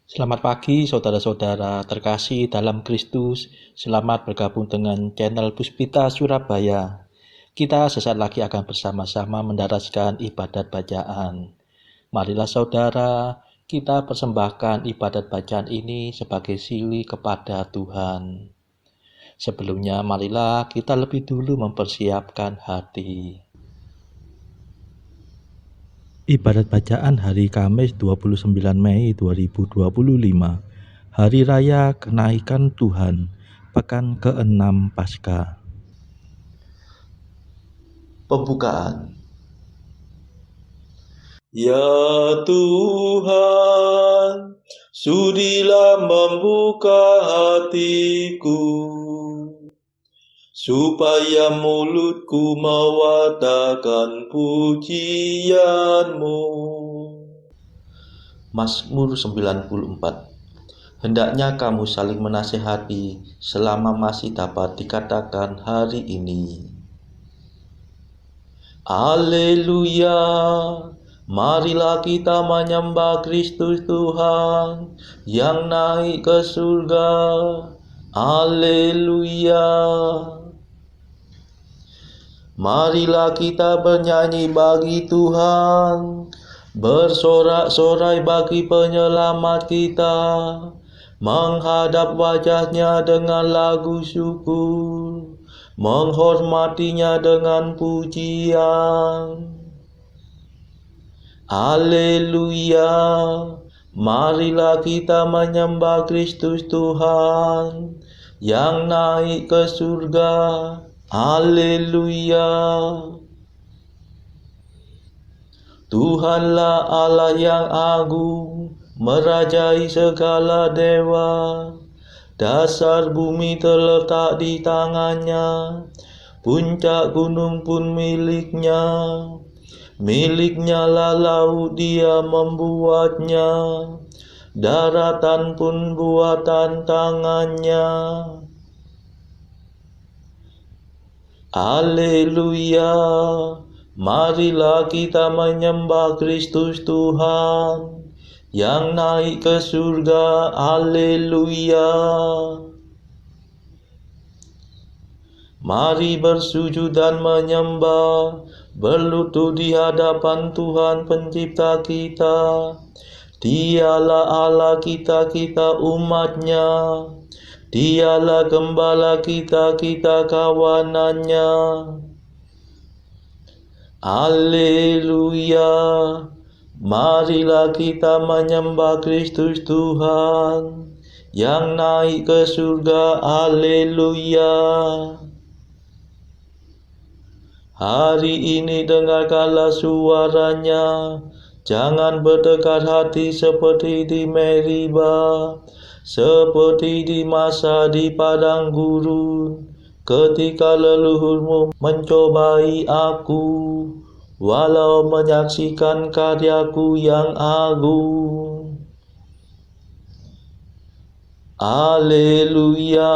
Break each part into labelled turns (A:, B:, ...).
A: Selamat pagi saudara-saudara terkasih dalam Kristus. Selamat bergabung dengan channel Puspita Surabaya. Kita sesaat lagi akan bersama-sama mendaraskan ibadat bacaan. Marilah saudara, kita persembahkan ibadat bacaan ini sebagai sili kepada Tuhan. Sebelumnya marilah kita lebih dulu mempersiapkan hati. Ibadat bacaan hari Kamis 29 Mei 2025, Hari Raya Kenaikan Tuhan, Pekan ke-6 Paskah. Pembukaan.
B: Ya Tuhan, sudilah membuka hatiku, supaya mulutku mewartakan pujian-Mu.
A: Mazmur 94. Hendaknya kamu saling menasihati selama masih dapat dikatakan hari ini. Haleluya, marilah kita menyembah Kristus Tuhan yang naik ke surga. Haleluya. Marilah kita bernyanyi bagi Tuhan, bersorak-sorai bagi penyelamat kita, menghadap wajahnya dengan lagu syukur, menghormatinya dengan pujian. Haleluya, marilah kita menyembah Kristus Tuhan yang naik ke surga. Haleluya. Tuhanlah Allah yang agung, merajai segala dewa. Dasar bumi terletak di tangannya, puncak gunung pun miliknya. Miliknya lah laut, dia membuatnya, daratan pun buatan tangannya. Haleluya, marilah kita menyembah Kristus Tuhan yang naik ke surga. Haleluya. Mari bersujud dan menyembah, berlutut di hadapan Tuhan pencipta kita. Dialah Allah kita, kita umatnya. Dialah gembala kita, kita kawanannya. Haleluya, marilah kita menyembah Kristus Tuhan yang naik ke surga. Haleluya. Hari ini dengarkanlah suaranya, jangan berdekat hati seperti di Meriba, seperti di masa di padang gurun, ketika leluhurmu mencobai aku, walau menyaksikan karyaku yang agung. Haleluya,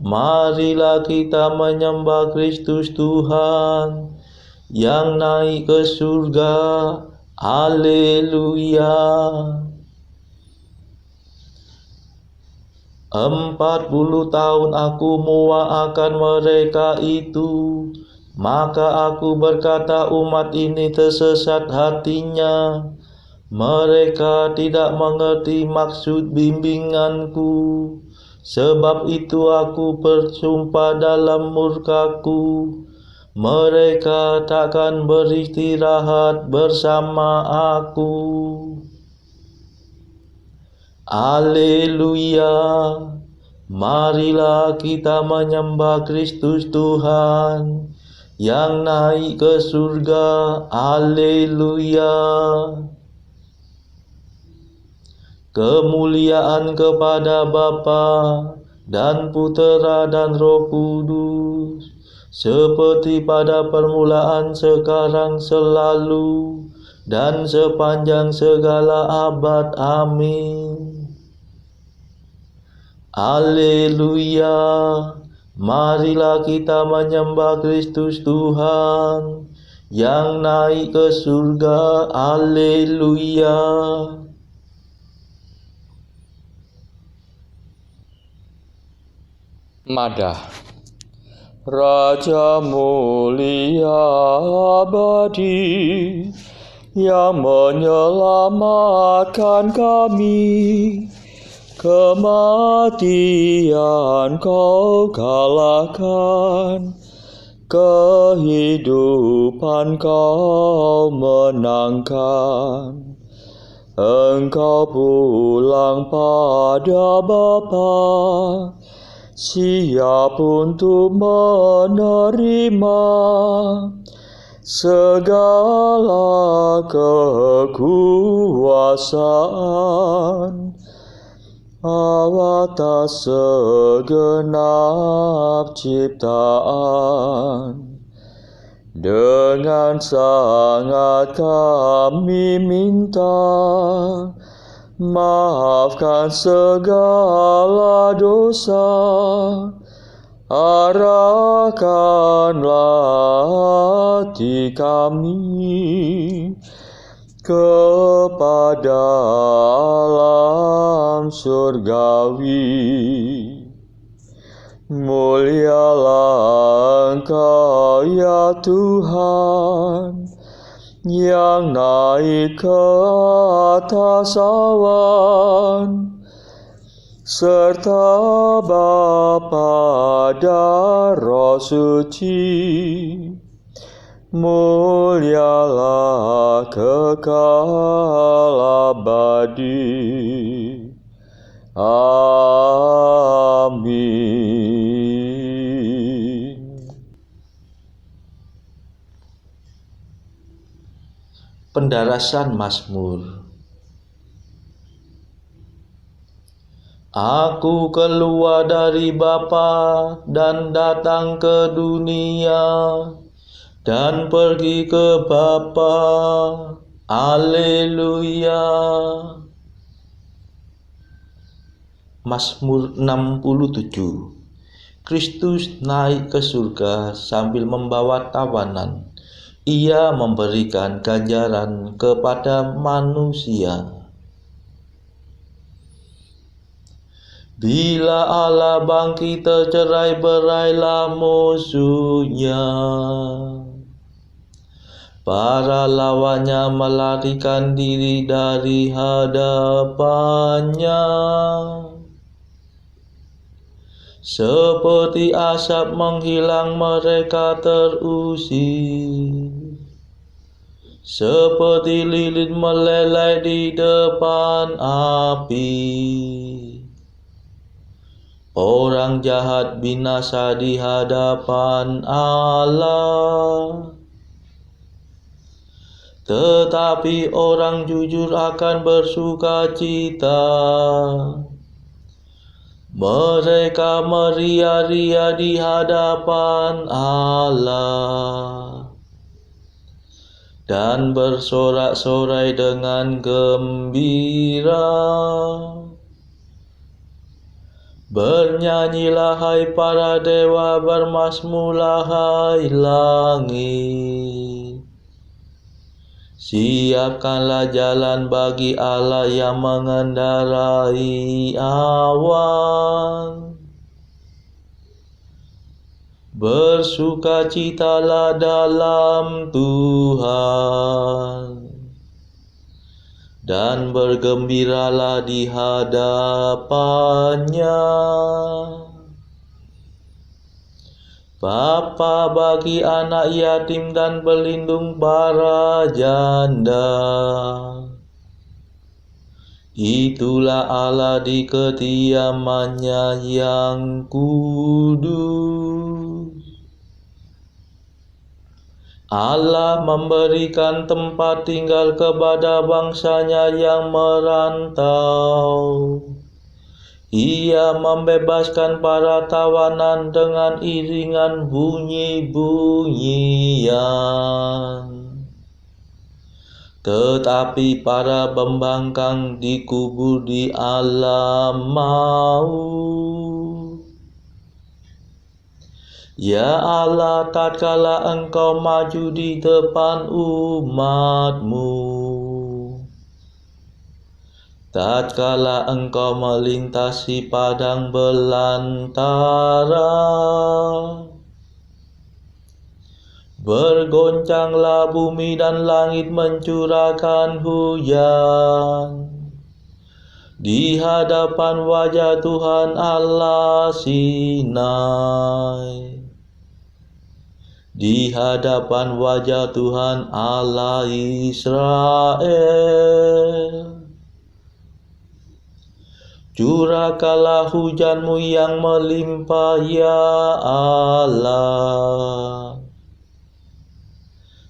A: marilah kita menyembah Kristus Tuhan yang naik ke surga. Haleluya. 40 tahun aku muak mereka itu, maka aku berkata umat ini tersesat hatinya. Mereka tidak mengerti maksud bimbinganku. Sebab itu aku bersumpah dalam murkaku, mereka takkan beristirahat bersama aku. Haleluya, marilah kita menyembah Kristus Tuhan yang naik ke surga. Haleluya. Kemuliaan kepada Bapa dan Putera dan Roh Kudus, seperti pada permulaan, sekarang, selalu, dan sepanjang segala abad. Amin. Haleluya, marilah kita menyembah Kristus Tuhan yang naik ke surga. Haleluya.
B: Madah. Raja mulia abadi yang menyelamatkan kami, kematian kau kalahkan, kehidupan kau menangkan. Engkau pulang pada Bapa, siap untuk menerima segala kekuasaan atas segenap ciptaan. Dengan sangat kami minta, maafkan segala dosa, arahkanlah hati kami kepada alam surgawi. Mulialah Engkau ya Tuhan, yang naik ke atas awan, serta Bapa dan Roh Suci. Mulialah kekal abadi. Amin.
A: Pendarasan Mazmur. Aku keluar dari Bapa dan datang ke dunia, dan pergi ke Bapa. Haleluya. Mazmur 67. Kristus naik ke surga sambil membawa tawanan. Ia memberikan ganjaran kepada manusia. Bila Allah bangkit, tercerai-berailah musuhnya. Para lawannya melarikan diri dari hadapannya. Seperti asap menghilang mereka terusir, seperti lilin meleleh di depan api. Orang jahat binasa di hadapan Allah, tetapi orang jujur akan bersukacita. Mereka meria-ria di hadapan Allah dan bersorak-sorai dengan gembira. Bernyanyilah hai para dewa, bermazmurlah hai langit. Siapkanlah jalan bagi Allah yang mengendarai awan. Bersukacitalah dalam Tuhan, dan bergembiralah di hadapannya. Bapa bagi anak yatim dan pelindung para janda. Itulah Allah di kediamannya yang kudus. Allah memberikan tempat tinggal kepada bangsanya yang merantau. Ia membebaskan para tawanan dengan iringan bunyi-bunyian. Tetapi para pembangkang dikubur di alam maut. Ya Allah, tatkala Engkau maju di depan umat-Mu, tatkala engkau melintasi padang belantara, bergoncanglah bumi dan langit mencurahkan hujan di hadapan wajah Tuhan Allah Sinai, di hadapan wajah Tuhan Allah Israel. Curahkanlah hujanmu yang melimpah ya Allah.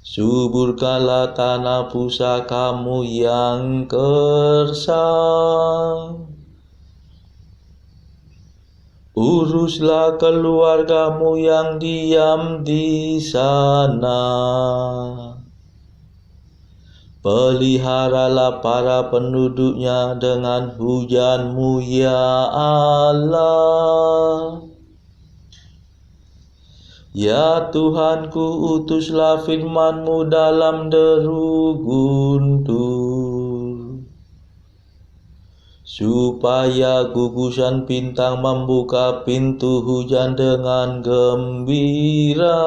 A: Suburkanlah tanah pusakamu yang gersang. Uruslah keluargamu yang diam di sana. Peliharalah para penduduknya dengan hujanmu ya Allah. Ya Tuhanku, utuslah firman-Mu dalam deru guntur, supaya gugusan bintang membuka pintu hujan dengan gembira.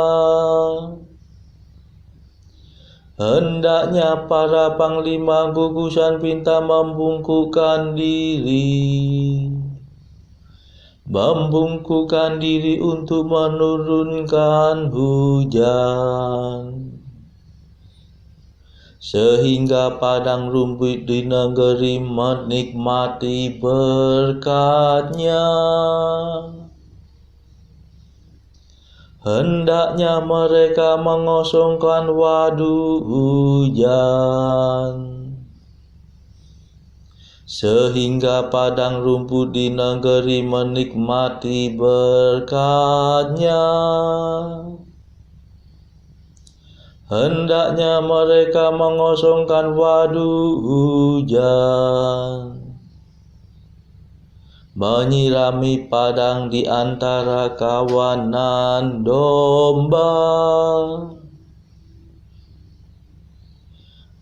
A: Hendaknya para panglima gugusan bintang membungkukkan diri untuk menurunkan hujan, sehingga padang rumput di negeri menikmati berkat-Nya. Hendaknya mereka mengosongkan waduk hujan, sehingga padang rumput di negeri menikmati berkat-Nya. Hendaknya mereka mengosongkan waduk hujan, menyirami padang di antara kawanan domba.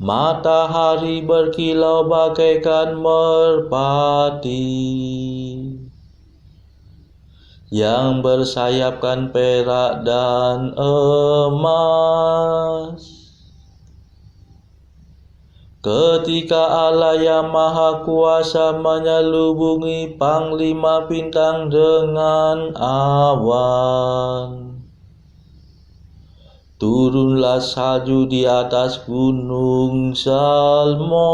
A: Matahari berkilau bagaikan merpati yang bersayapkan perak dan emas. Ketika Allah yang Maha Kuasa menyelubungi panglima bintang dengan awan, turunlah salju di atas gunung Salmon.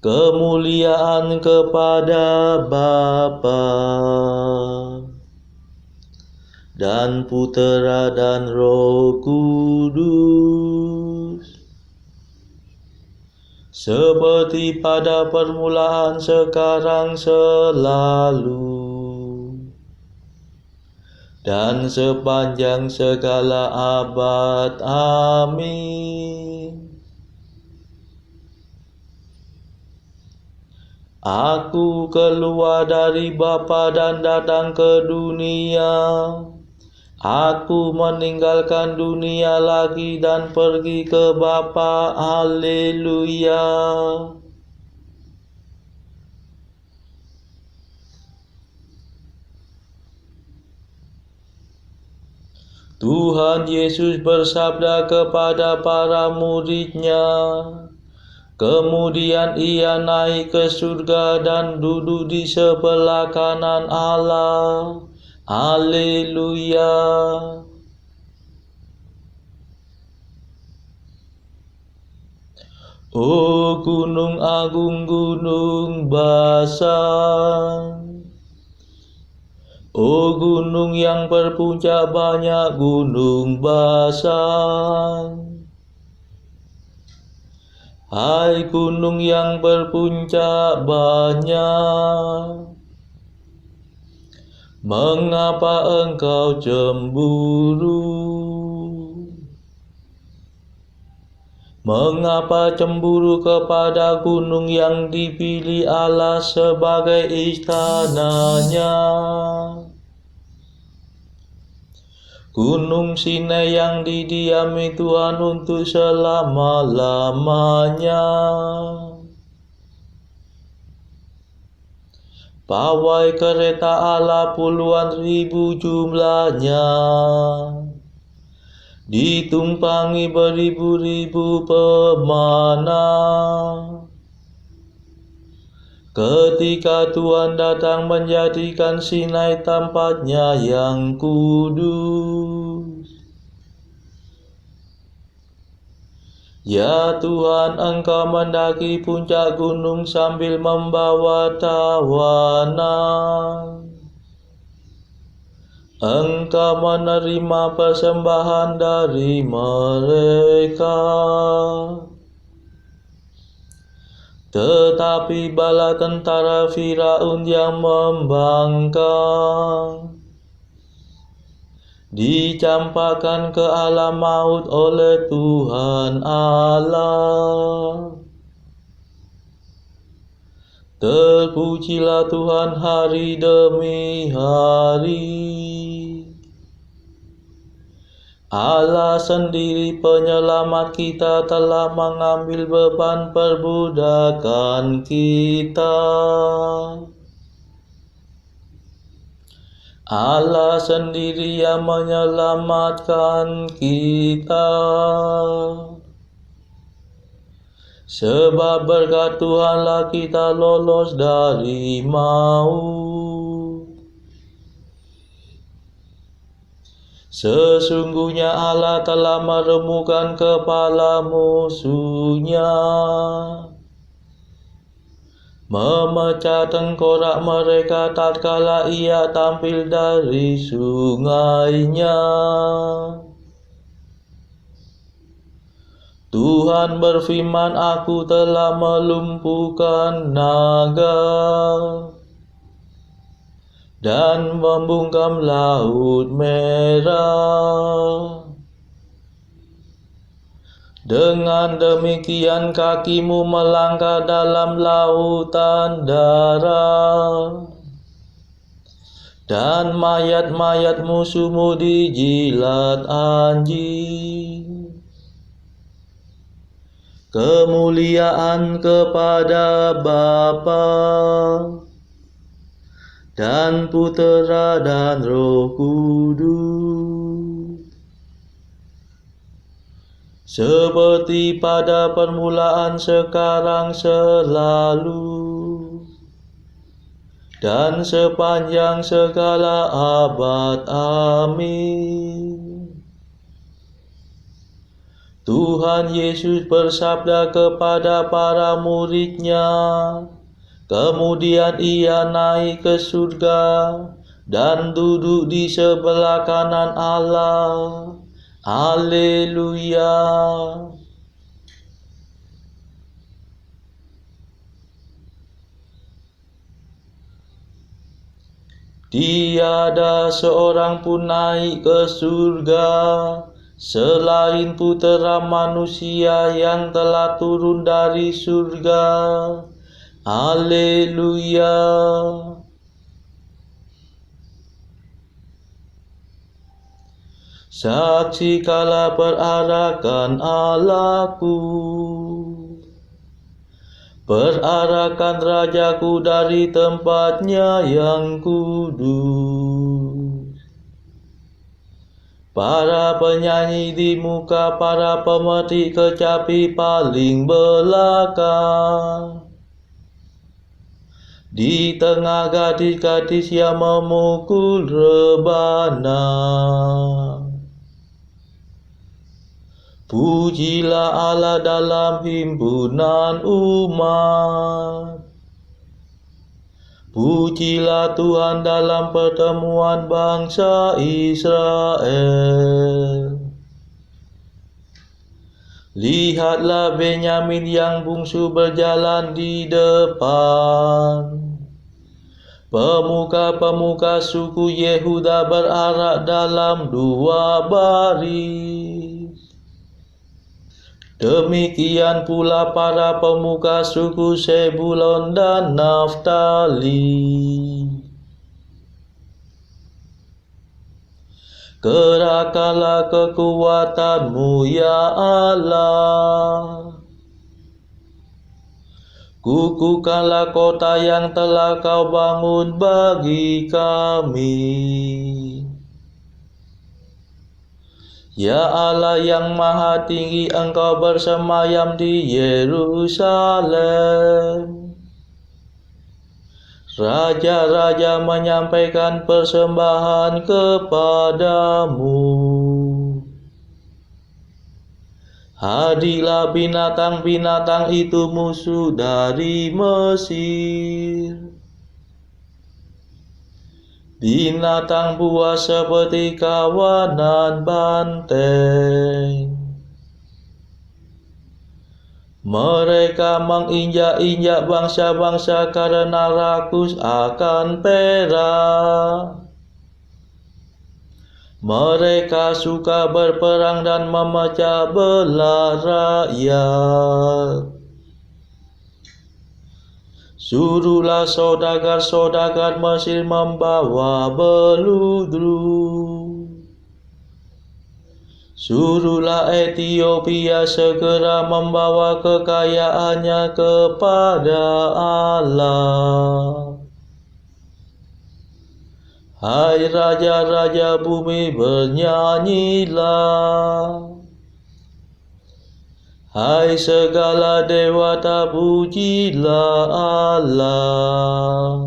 A: Kemuliaan kepada Bapa dan Putera dan Roh Kudus, seperti pada permulaan, sekarang, selalu, dan sepanjang segala abad. Amin. Aku keluar dari Bapa dan datang ke dunia. Aku meninggalkan dunia lagi dan pergi ke Bapa. Haleluya. Tuhan Yesus bersabda kepada para murid-Nya, kemudian Ia naik ke surga dan duduk di sebelah kanan Allah. Haleluya. Oh gunung agung, gunung Basan, oh gunung yang berpuncak banyak, gunung Basan. Hai gunung yang berpuncak banyak, mengapa engkau cemburu? Mengapa cemburu kepada gunung yang dipilih Allah sebagai istananya? Gunung Sinai yang didiami Tuhan untuk selama-lamanya. Pawai kereta Allah puluhan ribu jumlahnya, ditumpangi beribu-ribu pemana. Ketika Tuhan datang menjadikan Sinai tempatnya yang kudus. Ya Tuhan, Engkau mendaki puncak gunung sambil membawa tawanan. Engkau menerima persembahan dari mereka. Tetapi bala tentara Firaun yang membangkang dicampakkan ke alam maut oleh Tuhan Allah. Terpujilah Tuhan hari demi hari. Allah sendiri penyelamat kita telah mengambil beban perbudakan kita. Allah sendiri yang menyelamatkan kita. Sebab berkat Tuhanlah kita lolos dari maut. Sesungguhnya Allah telah meremukkan kepala musuhnya, memecah tengkorak mereka tatkala ia tampil dari sungainya. Tuhan berfirman, aku telah melumpuhkan naga dan membungkam laut merah. Dengan demikian kakimu melangkah dalam lautan darah, dan mayat-mayat musuhmu dijilat anjing. Kemuliaan kepada Bapa dan Putera dan Roh Kudus, seperti pada permulaan, sekarang, selalu, dan sepanjang segala abad. Amin. Tuhan Yesus bersabda kepada para murid-Nya, kemudian ia naik ke surga dan duduk di sebelah kanan Allah. Haleluya. Tiada seorang pun naik ke surga selain Putera Manusia yang telah turun dari surga. Haleluya. Saksikanlah perarakan Allahku, perarakan Rajaku dari tempatnya yang kudus. Para penyanyi di muka para pemetik kecapi paling belakang. Di tengah gadis-gadis yang memukul rebana. Pujilah Allah dalam himpunan umat. Pujilah Tuhan dalam pertemuan bangsa Israel. Lihatlah Benyamin yang bungsu berjalan di depan. Pemuka-pemuka suku Yehuda berarak dalam 2 baris. Demikian pula para pemuka suku Sebulon dan Naftali. Gerakkanlah kekuatan-Mu ya Allah. Kukuhkanlah kota yang telah Kau bangun bagi kami. Ya Allah yang Maha Tinggi, Engkau bersemayam di Yerusalem. Raja-raja menyampaikan persembahan kepadamu. Hadirlah binatang-binatang itu musuh dari Mesir. Binatang buas seperti kawanan banteng. Mereka menginjak-injak bangsa-bangsa karena rakus akan perak. Mereka suka berperang dan memecah belah rakyat. Suruhlah saudagar-saudagar Mesir membawa beludru. Suruhlah Ethiopia segera membawa kekayaannya kepada Allah. Hai raja-raja bumi, bernyanyilah. Hai segala dewata, pujilah Allah.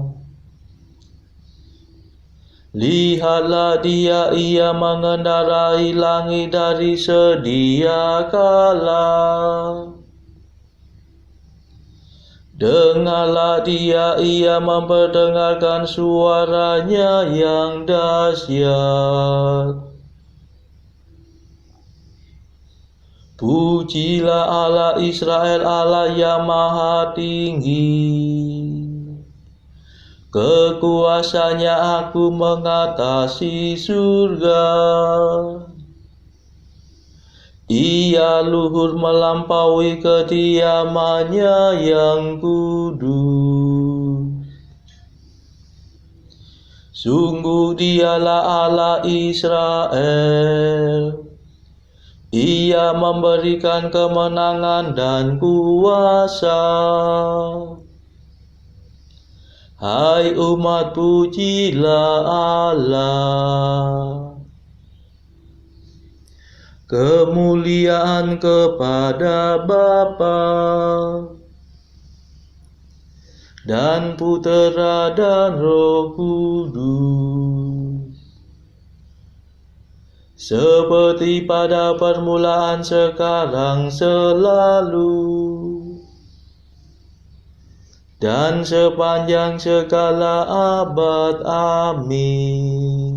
A: Lihatlah Dia, Ia mengendarai langit dari sedia kala. Dengarlah Dia, Ia memperdengarkan suaranya yang dahsyat. Pujilah Allah Israel, Allah yang Maha Tinggi. Kekuasaannya aku mengatasi surga. Ia luhur melampaui kediamannya yang kudus. Sungguh Dialah Allah Israel. Ia memberikan kemenangan dan kuasa. Hai umat, pujilah Allah. Kemuliaan kepada Bapa dan Putera dan Roh Kudus, seperti pada permulaan, sekarang, selalu, dan sepanjang segala abad. Amin.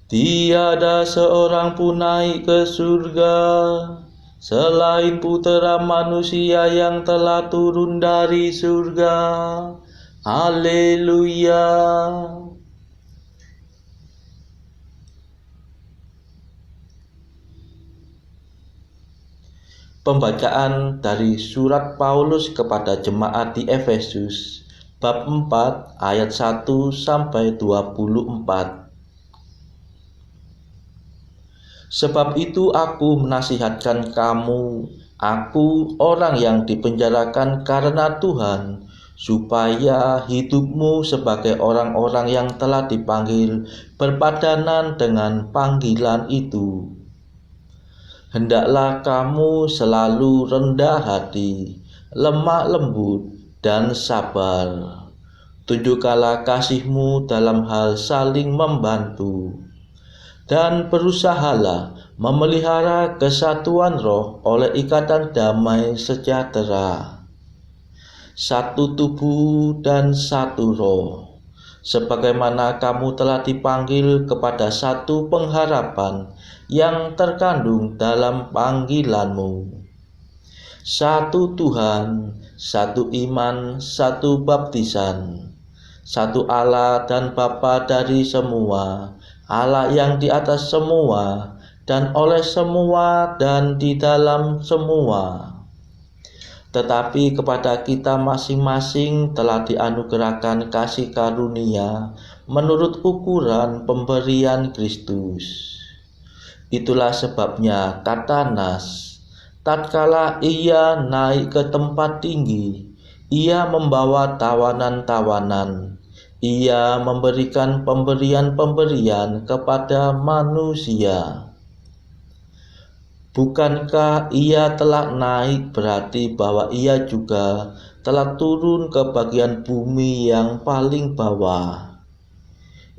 A: Tiada seorang pun naik ke surga selain Putera Manusia yang telah turun dari surga. Haleluya. Pembacaan dari surat Paulus kepada jemaat di Efesus, bab 4 ayat 1 sampai 24. Sebab itu aku menasihatkan kamu, aku orang yang dipenjarakan karena Tuhan, supaya hidupmu sebagai orang-orang yang telah dipanggil berpadanan dengan panggilan itu. Hendaklah kamu selalu rendah hati, lemah lembut, dan sabar. Tunjukkanlah kasihmu dalam hal saling membantu. Dan berusahalah memelihara kesatuan roh oleh ikatan damai sejahtera. Satu tubuh dan satu roh. Sebagaimana kamu telah dipanggil kepada satu pengharapan yang terkandung dalam panggilanmu. Satu Tuhan, satu iman, satu baptisan, satu Allah dan Bapa dari semua, Allah yang di atas semua, dan oleh semua, dan di dalam semua. Tetapi kepada kita masing-masing telah dianugerahkan kasih karunia menurut ukuran pemberian Kristus. Itulah sebabnya kata Nas, tatkala ia naik ke tempat tinggi, ia membawa tawanan-tawanan. Ia memberikan pemberian-pemberian kepada manusia. Bukankah ia telah naik berarti bahwa ia juga telah turun ke bagian bumi yang paling bawah?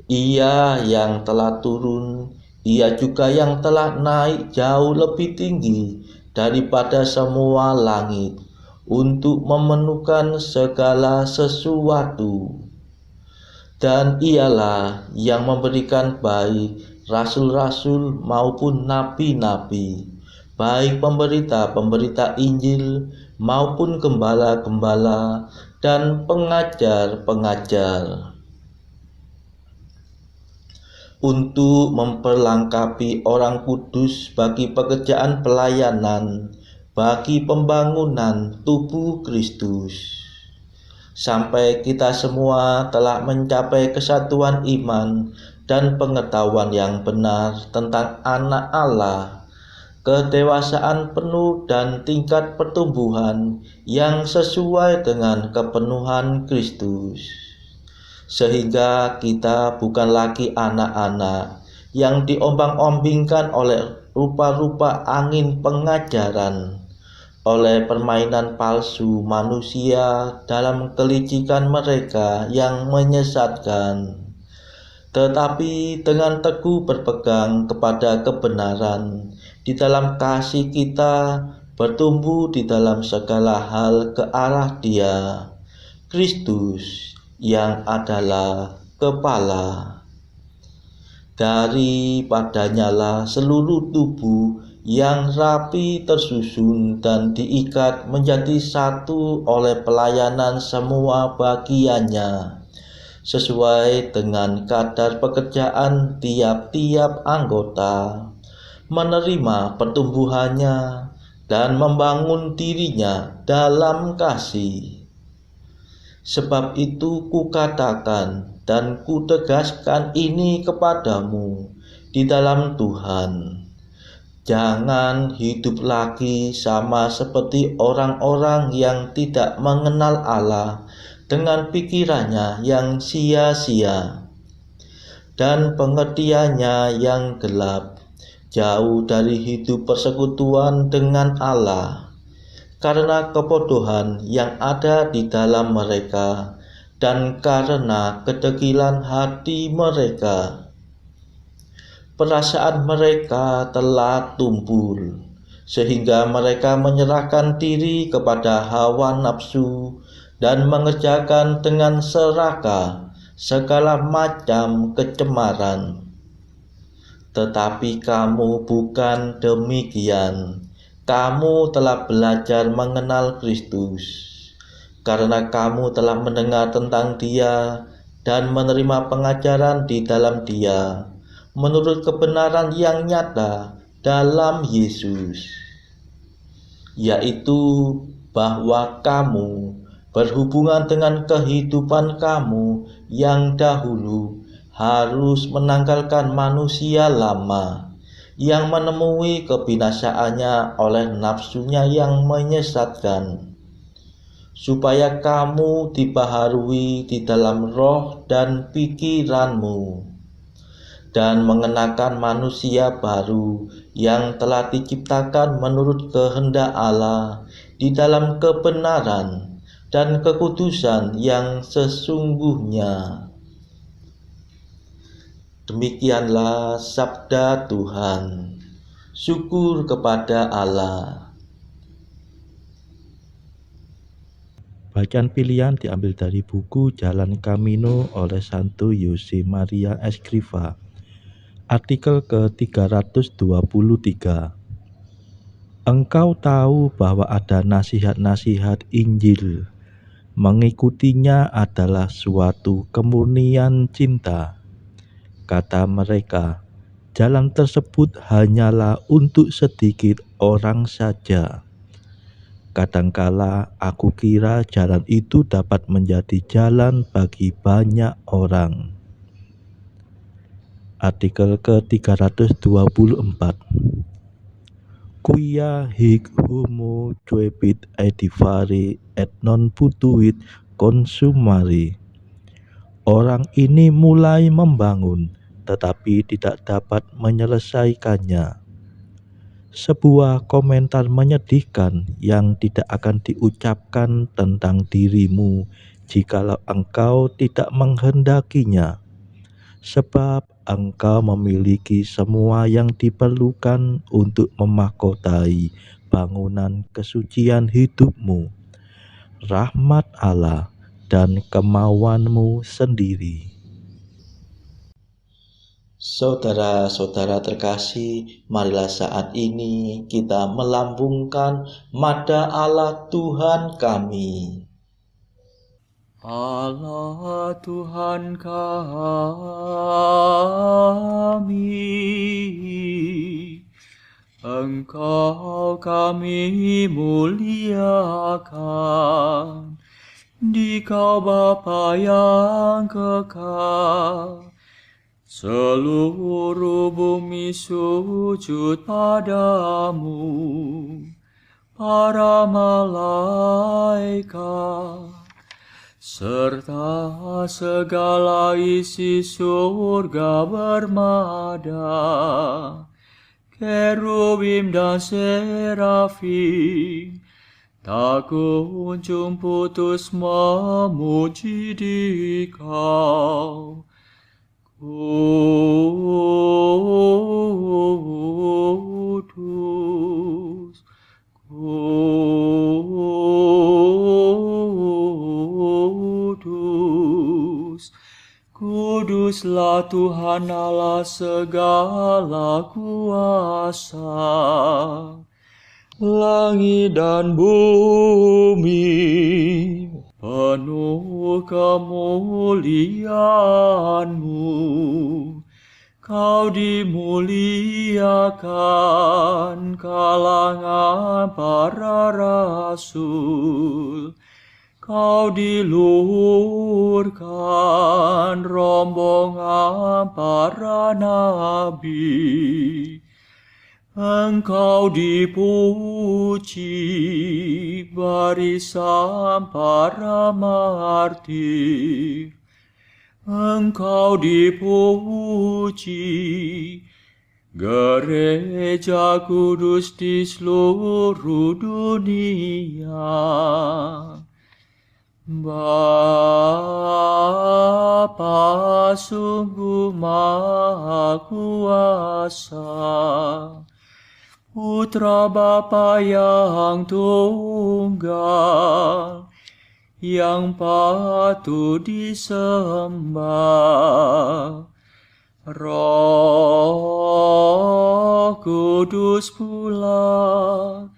A: Ia yang telah turun, ia juga yang telah naik jauh lebih tinggi daripada semua langit untuk memenuhkan segala sesuatu. Dan ialah yang memberikan baik rasul-rasul maupun nabi-nabi, baik pemberita-pemberita Injil maupun gembala-gembala dan pengajar-pengajar, untuk memperlengkapi orang kudus bagi pekerjaan pelayanan, bagi pembangunan tubuh Kristus, sampai kita semua telah mencapai kesatuan iman dan pengetahuan yang benar tentang Anak Allah, kedewasaan penuh dan tingkat pertumbuhan yang sesuai dengan kepenuhan Kristus, sehingga kita bukan lagi anak-anak yang diombang-ombingkan oleh rupa-rupa angin pengajaran, oleh permainan palsu manusia dalam kelicikan mereka yang menyesatkan, tetapi dengan teguh berpegang kepada kebenaran di dalam kasih kita bertumbuh di dalam segala hal ke arah Dia, Kristus, yang adalah kepala. Daripadanyalah seluruh tubuh yang rapi tersusun dan diikat menjadi satu oleh pelayanan semua bagiannya, sesuai dengan kadar pekerjaan tiap-tiap anggota, menerima pertumbuhannya dan membangun dirinya dalam kasih. Sebab itu kukatakan dan kutegaskan ini kepadamu di dalam Tuhan, jangan hidup lagi sama seperti orang-orang yang tidak mengenal Allah dengan pikirannya yang sia-sia dan pengertiannya yang gelap, jauh dari hidup persekutuan dengan Allah, karena kebodohan yang ada di dalam mereka dan karena kedegilan hati mereka. Perasaan mereka telah tumpul, sehingga mereka menyerahkan diri kepada hawa nafsu dan mengerjakan dengan serakah segala macam kecemaran. Tetapi kamu bukan demikian. Kamu telah belajar mengenal Kristus, karena kamu telah mendengar tentang Dia dan menerima pengajaran di dalam Dia, menurut kebenaran yang nyata dalam Yesus, yaitu bahwa kamu berhubungan dengan kehidupan kamu yang dahulu harus menanggalkan manusia lama yang menemui kebinasaannya oleh nafsunya yang menyesatkan, supaya kamu dibaharui di dalam roh dan pikiranmu, dan mengenakan manusia baru yang telah diciptakan menurut kehendak Allah di dalam kebenaran dan kekudusan yang sesungguhnya. Demikianlah sabda Tuhan. Syukur kepada Allah.
C: Bacaan pilihan diambil dari buku Jalan Camino oleh Santo Jose Maria Escrivá. Artikel ke-323. Engkau tahu bahwa ada nasihat-nasihat Injil. Mengikutinya adalah suatu kemurnian cinta. Kata mereka, jalan tersebut hanyalah untuk sedikit orang saja. Kadangkala aku kira jalan itu dapat menjadi jalan bagi banyak orang. artikel ke-324. Quia hic homo coebit aedivare et non putuit consumari. Orang ini mulai membangun, tetapi tidak dapat menyelesaikannya. Sebuah komentar menyedihkan yang tidak akan diucapkan tentang dirimu jikalau engkau tidak menghendakinya, sebab engkau memiliki semua yang diperlukan untuk memahkotai bangunan kesucian hidupmu, rahmat Allah, dan kemauanmu sendiri.
A: Saudara-saudara terkasih, marilah saat ini kita melambungkan Mada Allah Tuhan kami.
B: Allah Tuhan kami, Engkau kami muliakan, Dikau Bapa yang kekal. Seluruh bumi sujud padamu, para malaikat, serta segala isi surga bermada, kerubim dan serafim, tak kunjung putus memuji Dikau. Kudus, kudus, kuduslah Tuhan Allah segala kuasa. Langit dan bumi penuh kemuliaan-Mu. Kau dimuliakan kalangan para rasul. Kau diluhurkan rombongan para nabi. Engkau dipuji barisan para martir. Engkau dipuji gereja kudus di seluruh dunia. Bapa sungguh Maha Kuasa, Putra Bapa yang tunggal, yang patut disembah. Roh Kudus pula,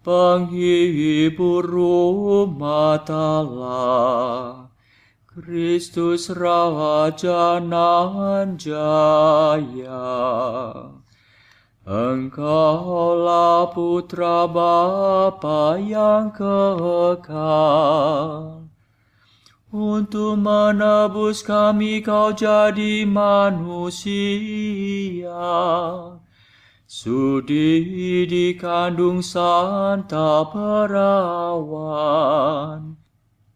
B: penghibur umat Allah, Kristus Raja nan jaya. Engkaulah Putra Bapa yang kekal. Untuk menebus kami Kau jadi manusia. Sudi dikandung Santa Perawan.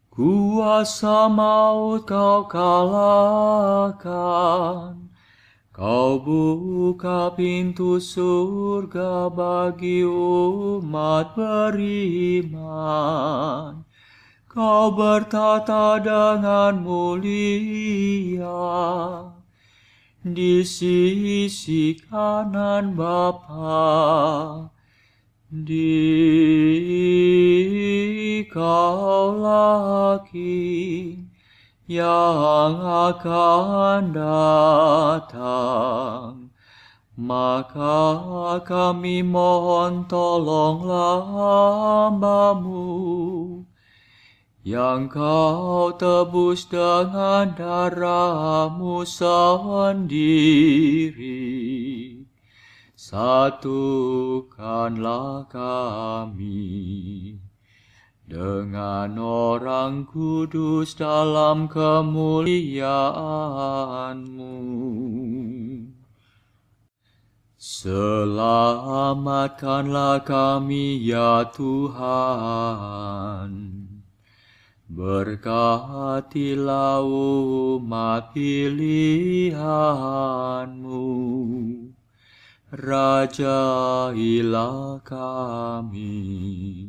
B: Kuasa maut Kau kalahkan. Kau buka pintu surga bagi umat beriman. Kau bertata dengan mulia di sisi kanan Bapa. Dikaulah King yang akan datang, maka kami mohon tolonglah hamba-Mu yang Kau tebus dengan darah-Mu sendiri. Satukanlah kami dengan orang kudus dalam kemuliaan-Mu. Selamatkanlah kami ya Tuhan. Berkatilah umat pilihan-Mu. Rajailah kami,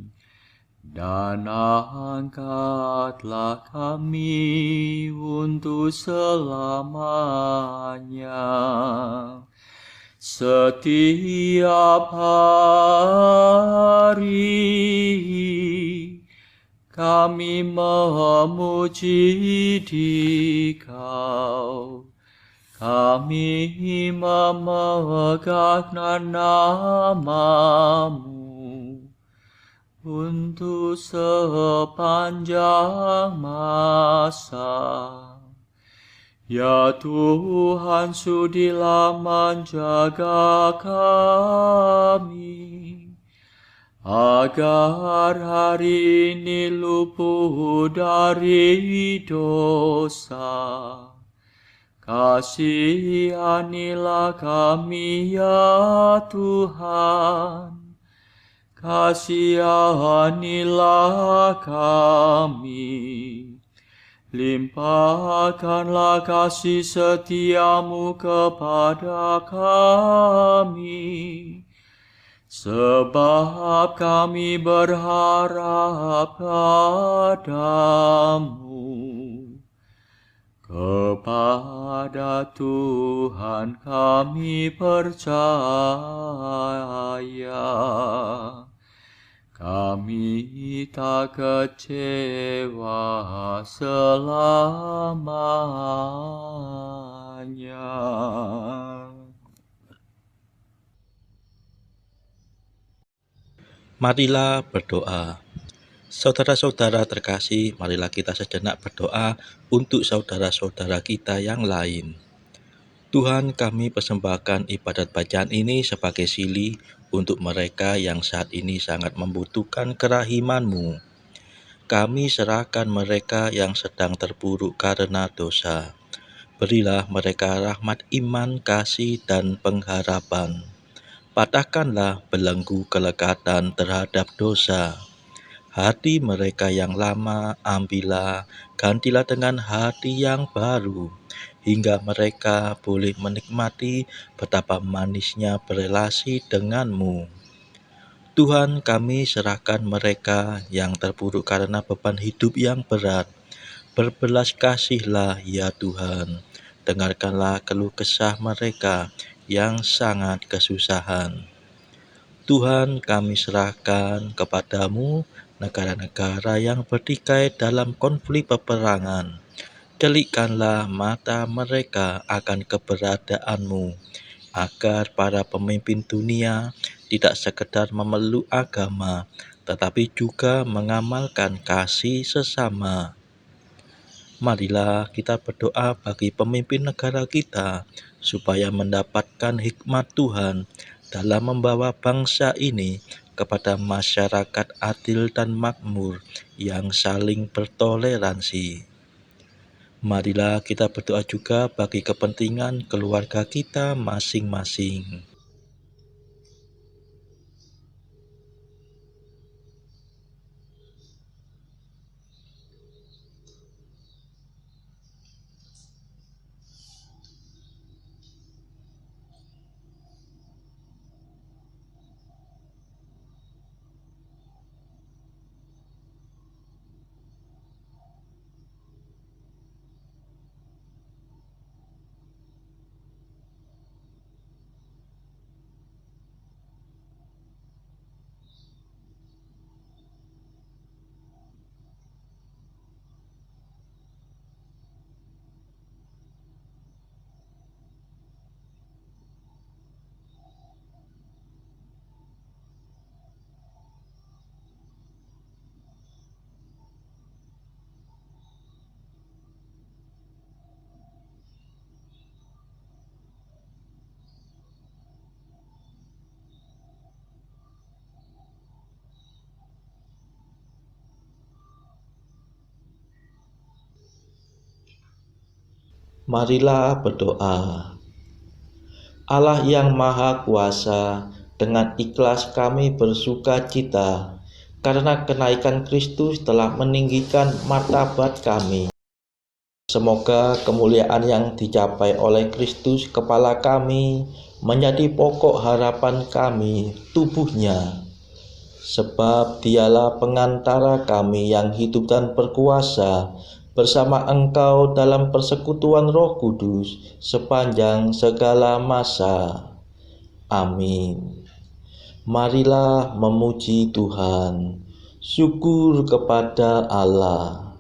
B: dan angkatlah kami untuk selamanya. Setiap hari kami memuji Dikau, kami memegang nama-Mu untuk sepanjang masa. Ya Tuhan, sudilah menjaga kami, agar hari ini luput dari dosa. Kasihanilah kami ya Tuhan, kasihanilah kami. Limpahkanlah kasih setia-Mu kepada kami, sebab kami berharap padamu. Kepada Tuhan kami percaya, kami tak kecewa selamanya.
A: Marilah berdoa. Saudara-saudara terkasih, marilah kita sejenak berdoa untuk saudara-saudara kita yang lain. Tuhan, kami persembahkan ibadat bacaan ini sebagai sili untuk mereka yang saat ini sangat membutuhkan kerahiman-Mu. Kami serahkan mereka yang sedang terpuruk karena dosa. Berilah mereka rahmat iman, kasih, dan pengharapan. Patahkanlah belenggu kelekatan terhadap dosa. Hati mereka yang lama ambillah, gantilah dengan hati yang baru, hingga mereka boleh menikmati betapa manisnya berelasi denganmu. Tuhan, kami serahkan mereka yang terpuruk karena beban hidup yang berat. Berbelas kasihlah ya Tuhan, dengarkanlah keluh kesah mereka yang sangat kesusahan. Tuhan, kami serahkan kepadamu negara-negara yang bertikai dalam konflik peperangan. Celikkanlah mata mereka akan keberadaan-Mu, agar para pemimpin dunia tidak sekedar memeluk agama, tetapi juga mengamalkan kasih sesama. Marilah kita berdoa bagi pemimpin negara kita, supaya mendapatkan hikmat Tuhan dalam membawa bangsa ini kepada masyarakat adil dan makmur yang saling bertoleransi. Marilah kita berdoa juga bagi kepentingan keluarga kita masing-masing. Marilah berdoa. Allah yang Maha Kuasa, dengan ikhlas kami bersuka cita karena kenaikan Kristus telah meninggikan martabat kami. Semoga kemuliaan yang dicapai oleh Kristus kepala kami menjadi pokok harapan kami, tubuhnya. Sebab dialah pengantara kami yang hidup dan berkuasa bersama Engkau dalam persekutuan Roh Kudus sepanjang segala masa. Amin. Marilah memuji Tuhan. Syukur kepada Allah.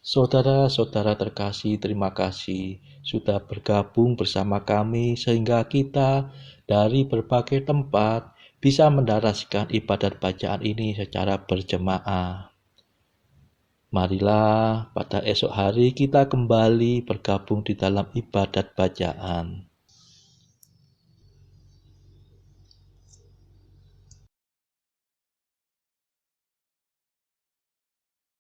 A: Saudara-saudara terkasih, terima kasih sudah bergabung bersama kami sehingga kita dari berbagai tempat bisa mendaraskan ibadat bacaan ini secara berjemaah. Marilah pada esok hari kita kembali bergabung di dalam ibadat bacaan.